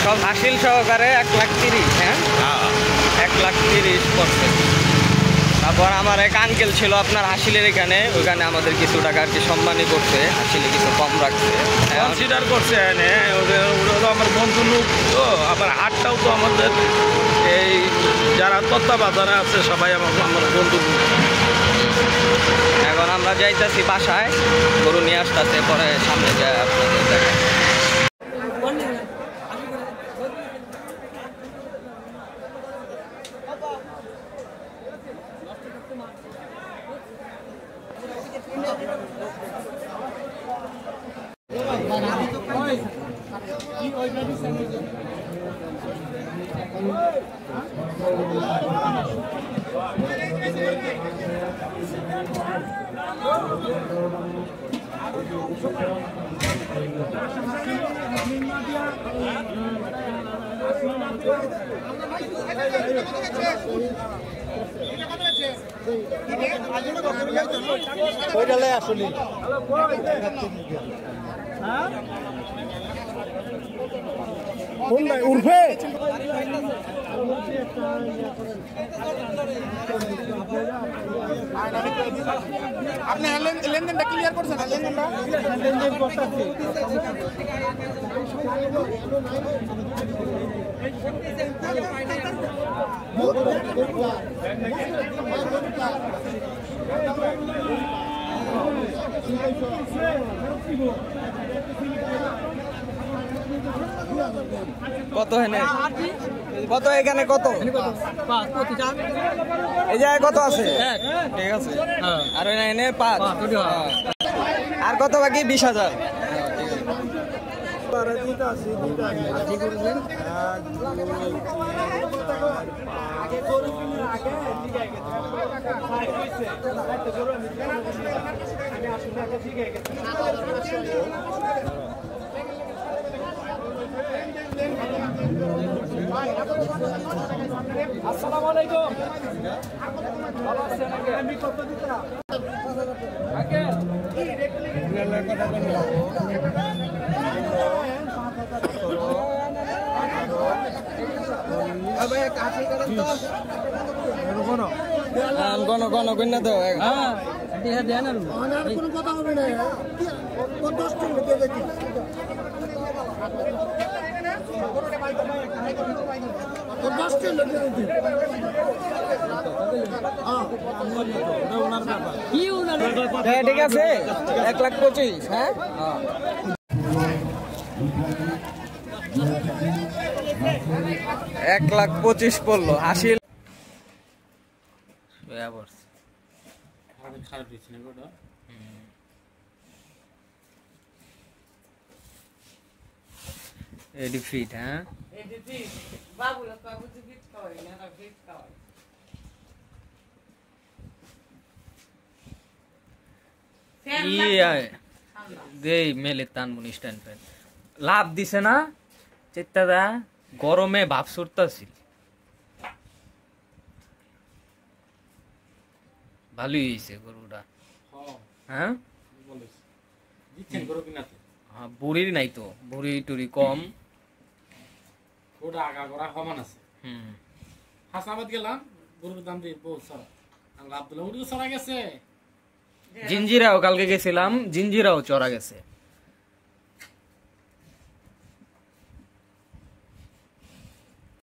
সব হাসিল সহকারে 1,30,000। হ্যাঁ 1,30,000 পড়ছে। তারপর আমার এক আঙ্কেল ছিল আপনার হাসিলের এখানে, ওইখানে আমাদের কিছু টাকা আর কি সম্মানই করছে, হাসিলে কিছু কম রাখছে, কনসিডার করছে। আমার বন্ধু লোক তো, আবার হাটটাও তো আমাদের এই যারা তত্ত্বাবধানে আছে সবাই আমার বন্ধু। এখন আমরা যাইতেছি বাসায়, গরু নিয়ে আসতেছে, পরে সামনে যায় আপনাদের দেখা। আসলে উর্ফে আপনি লেনদেনটা ক্লিয়ার করছেন? লেনদেন করতেছি। কত এখানে কত? এখানে কত? এই জায়গায় কত আছে? ঠিক আছে। আর এনে 5। আর কত বাকি? 20,000। আসসালামু আলাইকুম। ভালো আছেন? আমি কত দিতাম? আগে কথা বললাম। আবে কাছে করে তো গণ কন্যা তো। হ্যাঁ দিয়া দেন। আর কোনো কথা হবে না। 10 টাকা দিয়ে দেখি। ঠিক আছে 1,25,000। হ্যাঁ 1,25,000 পড়লো। হাসিল এডি ফিট। হ্যাঁ মেলে টানবো স্ট্যান্ড ফ্যান লাভ দিছে না চেত্তাদা, গরমে ভাব সুরতাছিল। ভালোই হয়েছে গরুটা। হ্যাঁ বুড়ির নাই তো, বুড়ি টুরি কম। জিঞ্জিরাও কালকে গেছিলাম, জিঞ্জিরাও চড়া গেছে।